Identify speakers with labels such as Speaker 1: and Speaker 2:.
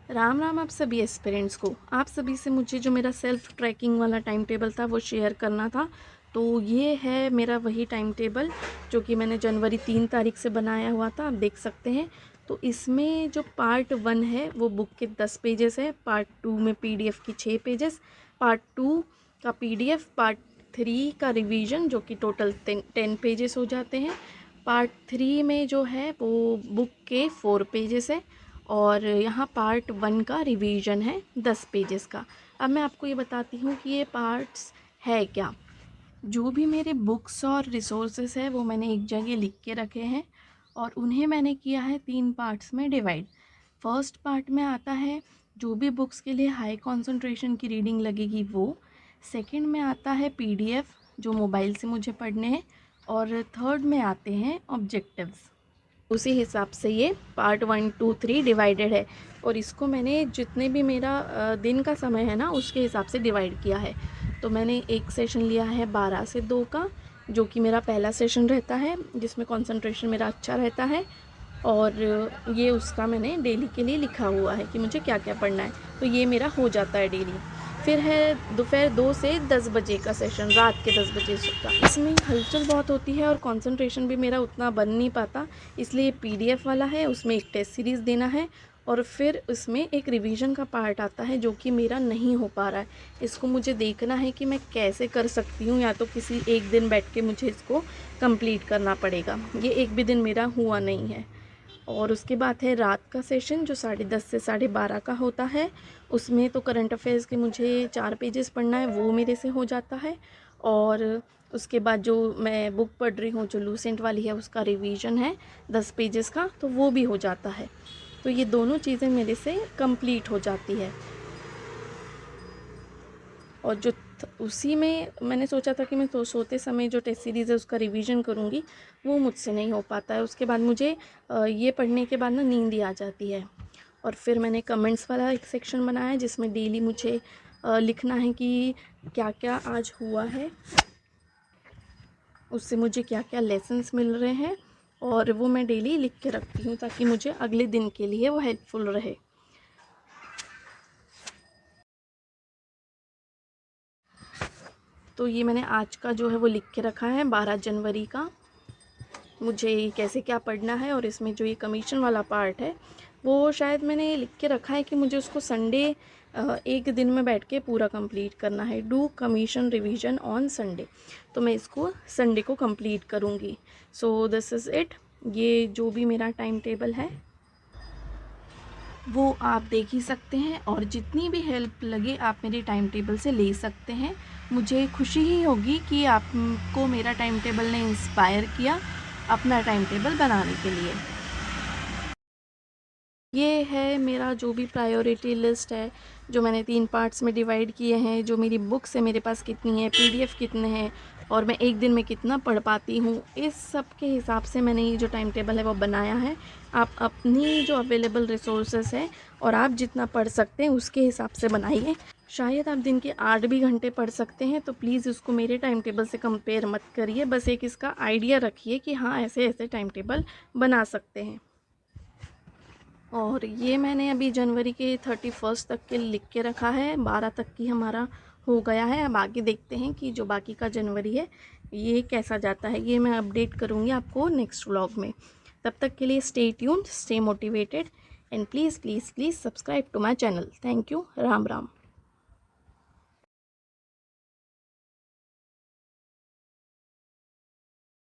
Speaker 1: राम राम आप सभी एस्पिरेंट्स को। आप सभी से मुझे जो मेरा सेल्फ ट्रैकिंग वाला टाइम टेबल था वो शेयर करना था। तो ये है मेरा वही टाइम टेबल जो कि मैंने जनवरी 3 तारीख से बनाया हुआ था, आप देख सकते हैं। तो इसमें जो पार्ट 1 है वो बुक के 10 पेजेस है, पार्ट 2 में पीडीएफ की 6 पेजेस, पार्ट 2 का पीडीएफ, पार्ट 3 का रिवीजन जो कि टोटल 10 पेजेस हो जाते हैं, पार्ट 3 में जो है वो बुक के 4 पेजेस है, और यहाँ पार्ट 1 का रिवीजन है 10 पेजेस का। अब मैं आपको ये बताती हूँ कि ये पार्ट्स है क्या। जो भी मेरे बुक्स और रिसोर्सेस है वो मैंने एक जगह लिख के रखे हैं और उन्हें मैंने किया है 3 पार्ट्स में डिवाइड। फर्स्ट पार्ट में आता है जो भी बुक्स के लिए हाई कंसंट्रेशन की रीडिंग लगेगी वो। सेकंड में आता है पीडीएफ जो मोबाइल से मुझे पढ़ने हैं, और थर्ड में आते हैं ऑब्जेक्टिव्स। उसी हिसाब से ये पार्ट 1, 2, 3 डिवाइडेड है, और इसको मैंने जितने भी मेरा दिन का समय है ना उसके हिसाब से डिवाइड किया है। तो मैंने एक सेशन लिया है 12 से 2 का, जो कि मेरा पहला सेशन रहता है जिसमें कंसंट्रेशन मेरा अच्छा रहता है, और ये उसका मैंने डेली के लिए लिखा हुआ है कि मुझे क्या क्या पढ़ना है, तो ये मेरा हो जाता है डेली। फिर है दोपहर 2 से 10 बजे का सेशन, रात के 10 बजे का। इसमें हलचल बहुत होती है और कंसंट्रेशन भी मेरा उतना बन नहीं पाता, इसलिए पीडीएफ वाला है, उसमें एक टेस्ट सीरीज़ देना है, और फिर उसमें एक रिवीजन का पार्ट आता है जो कि मेरा नहीं हो पा रहा है। इसको मुझे देखना है कि मैं कैसे कर सकती हूँ, या तो किसी एक दिन बैठ के मुझे इसको कंप्लीट करना पड़ेगा। ये एक भी दिन मेरा हुआ नहीं है। और उसके बाद है रात का सेशन जो 10:30 से 12:30 का होता है। उसमें तो करंट अफेयर्स के मुझे 4 पेजेस पढ़ना है, वो मेरे से हो जाता है। और उसके बाद जो मैं बुक पढ़ रही हूँ जो लूसेंट वाली है उसका रिवीजन है 10 पेजेस का, तो वो भी हो जाता है। तो ये दोनों चीज़ें मेरे से कंप्लीट हो जाती है। और जो उसी में मैंने सोचा था कि मैं सोते समय जो टेस्ट सीरीज़ है उसका रिवीजन करूँगी, वो मुझसे नहीं हो पाता है। उसके बाद मुझे ये पढ़ने के बाद ना नींद ही आ जाती है। और फिर मैंने कमेंट्स वाला एक सेक्शन बनाया है जिसमें डेली मुझे लिखना है कि क्या क्या आज हुआ है, उससे मुझे क्या क्या लेसन्स मिल रहे हैं, और वो मैं डेली लिख के रखती हूँ ताकि मुझे अगले दिन के लिए वो हेल्पफुल रहे। तो ये मैंने आज का जो है वो लिख के रखा है 12 जनवरी का, मुझे कैसे क्या पढ़ना है। और इसमें जो ये कमीशन वाला पार्ट है वो शायद मैंने लिख के रखा है कि मुझे उसको संडे एक दिन में बैठ के पूरा कंप्लीट करना है। Do commission revision on Sunday, तो मैं इसको संडे को कंप्लीट करूँगी। So this is it. ये जो भी मेरा टाइम टेबल है वो आप देख ही सकते हैं, और जितनी भी हेल्प लगे आप मेरे टाइम टेबल से ले सकते हैं। मुझे खुशी ही होगी कि आपको मेरा टाइम टेबल ने इंस्पायर किया अपना टाइम टेबल बनाने के लिए। ये है मेरा जो भी प्रायोरिटी लिस्ट है जो मैंने 3 पार्ट्स में डिवाइड किए हैं, जो मेरी बुक्स है मेरे पास कितनी है, पीडीएफ कितने हैं, और मैं एक दिन में कितना पढ़ पाती हूँ, इस सब के हिसाब से मैंने ये जो टाइम टेबल है वो बनाया है। आप अपनी जो अवेलेबल रिसोर्सेस है और आप जितना पढ़ सकते हैं उसके हिसाब से बनाइए। शायद आप दिन के 8 भी घंटे पढ़ सकते हैं, तो प्लीज़ उसको मेरे टाइम टेबल से कंपेयर मत करिए, बस एक इसका आइडिया रखिए कि हाँ ऐसे ऐसे टाइम टेबल बना सकते हैं। और ये मैंने अभी जनवरी के 31 तक के लिख के रखा है, 12 तक की हमारा हो गया है। अब आगे देखते हैं कि जो बाकी का जनवरी है ये कैसा जाता है, ये मैं अपडेट करूँगी आपको नेक्स्ट व्लॉग में। तब तक के लिए stay tuned, stay motivated, and please please please subscribe to my channel. Thank you. Ram Ram.